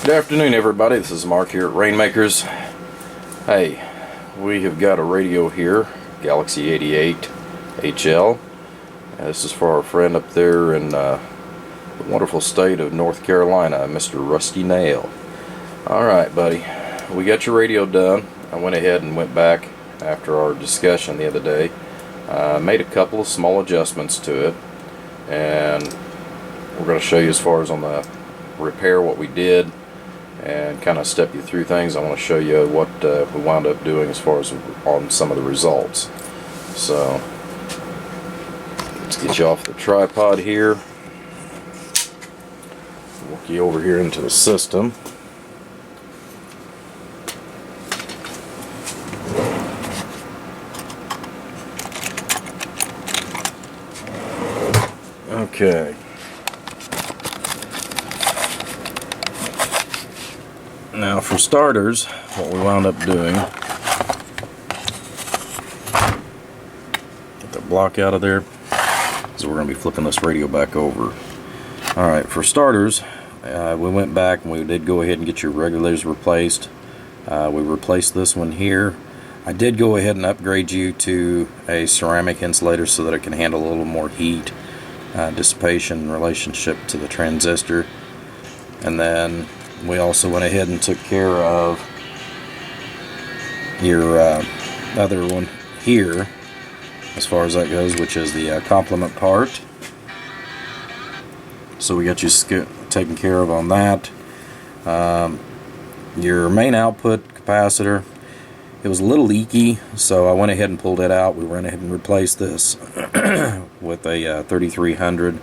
Good afternoon, everybody. This is Mark here at Rainmakers. Hey, we have got a radio here, Galaxy 88HL. This is for our friend up there in the wonderful state of North Carolina, Mr. Rusty Nail. Alright, buddy, we got your radio done. I went ahead and went back after our discussion the other day. Made a couple of small adjustments to it, and we're going to show you as far as on the repair what we did and kind of step you through things. I want to show you what we wound up doing as far as on some of the results. So let's get you off the tripod here, walk you over here into the system. Okay. Now for starters, what we wound up doing, get the block out of there, so we're going to be flipping this radio back over. Alright, for starters, we went back and we did go ahead and get your regulators replaced. We replaced this one here. I did go ahead and upgrade you to a ceramic insulator so that it can handle a little more heat dissipation in relationship to the transistor. And then we also went ahead and took care of your other one here as far as that goes, which is the complement part. So we got you taken care of on that. Your main output capacitor, it was a little leaky, so I went ahead and pulled it out. We went ahead and replaced this with a 3300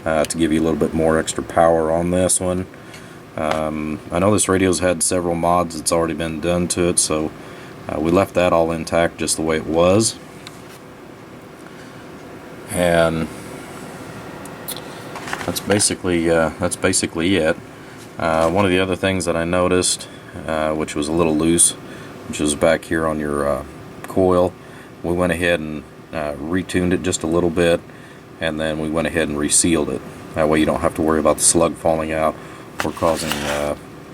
to give you a little bit more extra power on this one. I know this radio's had several mods that's already been done to it, so we left that all intact just the way it was. And that's basically it. One of the other things that I noticed, which was a little loose, which is back here on your coil, we went ahead and retuned it just a little bit, and then we went ahead and resealed it. That way you don't have to worry about the slug falling out or causing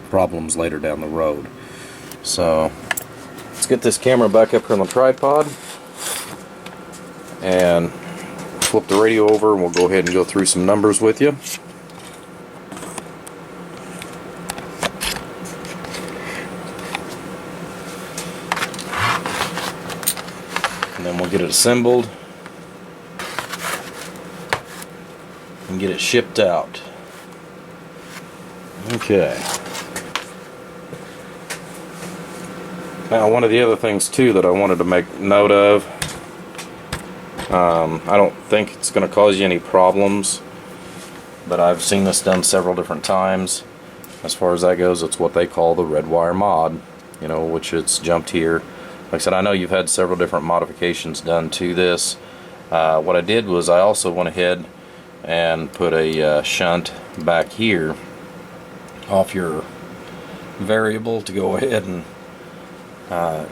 problems later down the road. So let's get this camera back up here on the tripod and flip the radio over, and we'll go ahead and go through some numbers with you. And then we'll get it assembled and get it shipped out. Okay. Now, one of the other things too that I wanted to make note of, I don't think it's going to cause you any problems, but I've seen this done several different times. As far as that goes, it's what they call the red wire mod, you know, which it's jumped here. Like I said, I know you've had several different modifications done to this. What I did was I also went ahead and put a shunt back here off your variable to go ahead and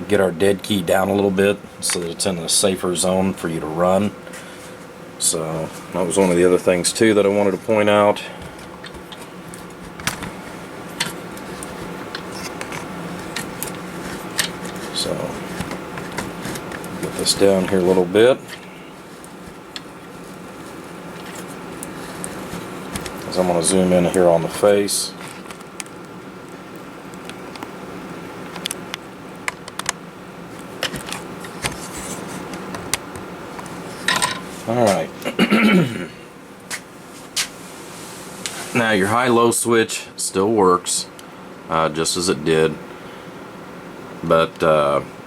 get our dead key down a little bit so that it's in a safer zone for you to run. So that was one of the other things too that I wanted to point out. So get this down here a little bit. As I'm going to zoom in here on the face. Alright. Now your high-low switch still works just as it did, but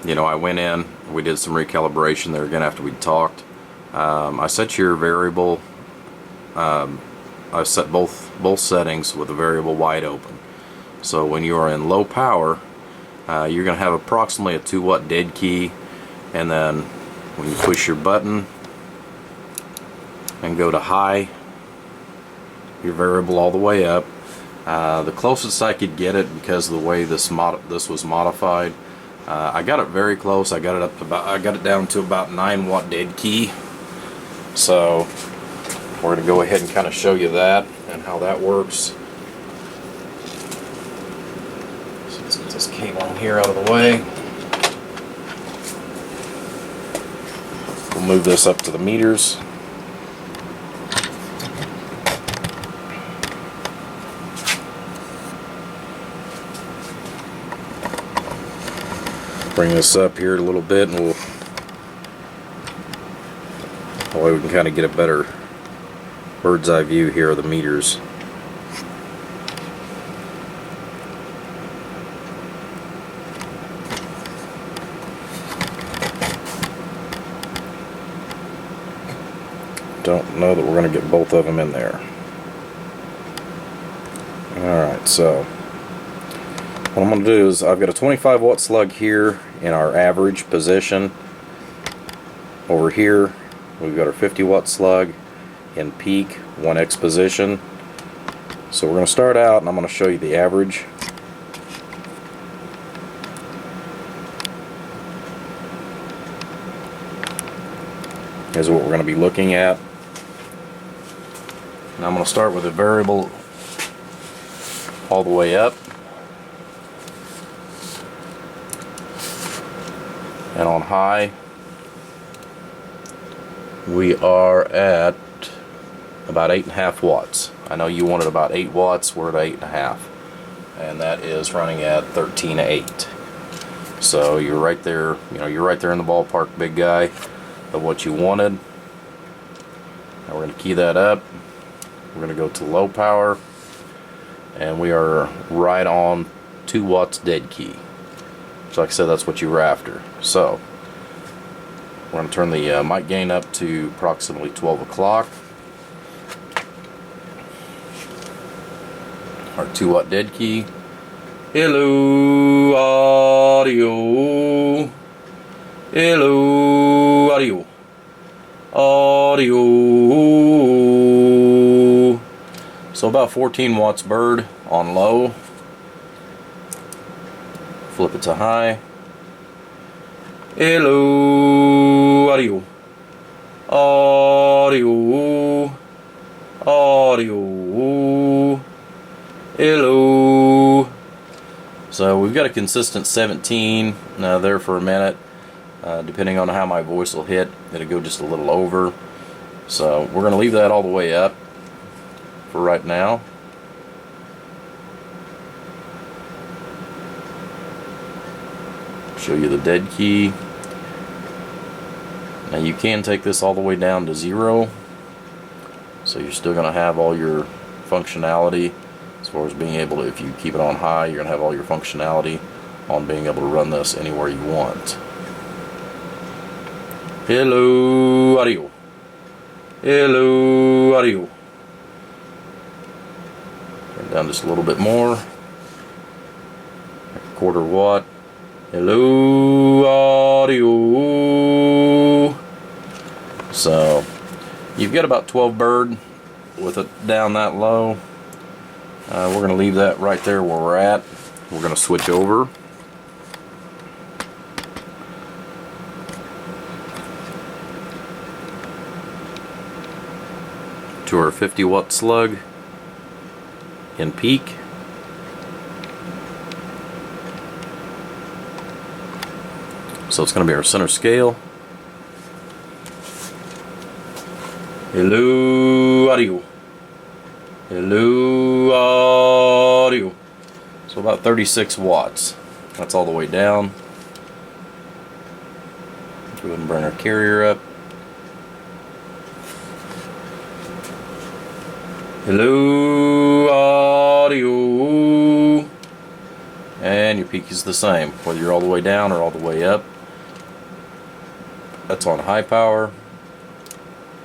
you know, I went in, we did some recalibration there again after we talked. I set your variable, I set both settings with the variable wide open. So when you are in low power, you're going to have approximately a 2-watt dead key, and then when you push your button and go to high, your variable all the way up. The closest I could get it, because of the way this was modified, I got it very close. I got it down to about 9-watt dead key. So we're going to go ahead and kind of show you that and how that works. cabling here out of the way. We'll move this up to the meters. Bring this up here a little bit, and that way we can kind of get a better bird's eye view here of the meters. Don't know that we're going to get both of them in there. Alright, so what I'm going to do is I've got a 25 watt slug here in our average position. Over here we've got our 50 watt slug in peak 1x position. So we're going to start out and I'm going to show you the average. Here's what we're going to be looking at. And I'm going to start with a variable all the way up. And on high, we are at about 8.5 watts. I know you wanted about 8 watts, we're at 8.5. And that is running at 13.8. So you're right there, you're right there in the ballpark, big guy, of what you wanted. Now we're going to key that up. We're going to go to low power, and we are right on 2 watts dead key. So like I said, that's what you were after. So we're going to turn the mic gain up to approximately 12 o'clock. Our 2 watt dead key. Hello audio. Hello audio. Audio. So about 14 watts bird on low. Flip it to high. Hello audio. Audio. Audio. Hello. So we've got a consistent 17 there for a minute. Depending on how my voice will hit, it'll go just a little over. So we're going to leave that all the way up for right now. Show you the dead key. Now you can take this all the way down to 0. So you're still going to have all your functionality as far as being able to, if you keep it on high, you're going to have all your functionality on being able to run this anywhere you want. Hello audio. Hello audio. Turn it down just a little bit more. 1/4 watt. Hello audio. So you've got about 12 bird with it down that low. We're going to leave that right there where we're at. We're going to switch over to our 50 watt slug in peak. So it's going to be our center scale. Hello audio. Hello audio. So about 36 watts. That's all the way down. Go ahead and bring our carrier up. Hello audio. And your peak is the same, whether you're all the way down or all the way up. That's on high power.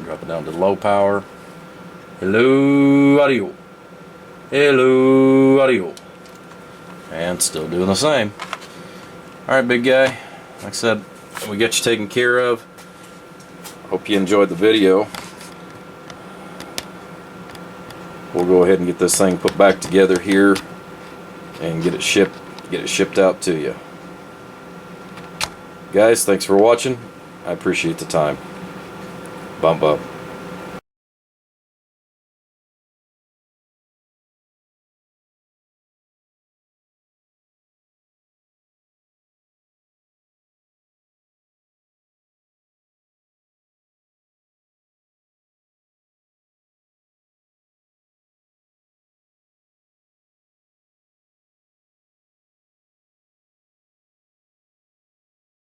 Drop it down to low power. Hello audio. Hello audio. And still doing the same. Alright, big guy. Like I said, we got you taken care of. Hope you enjoyed the video. We'll go ahead and get this thing put back together here and get it shipped out to you. Guys, thanks for watching. I appreciate the time. Bump up.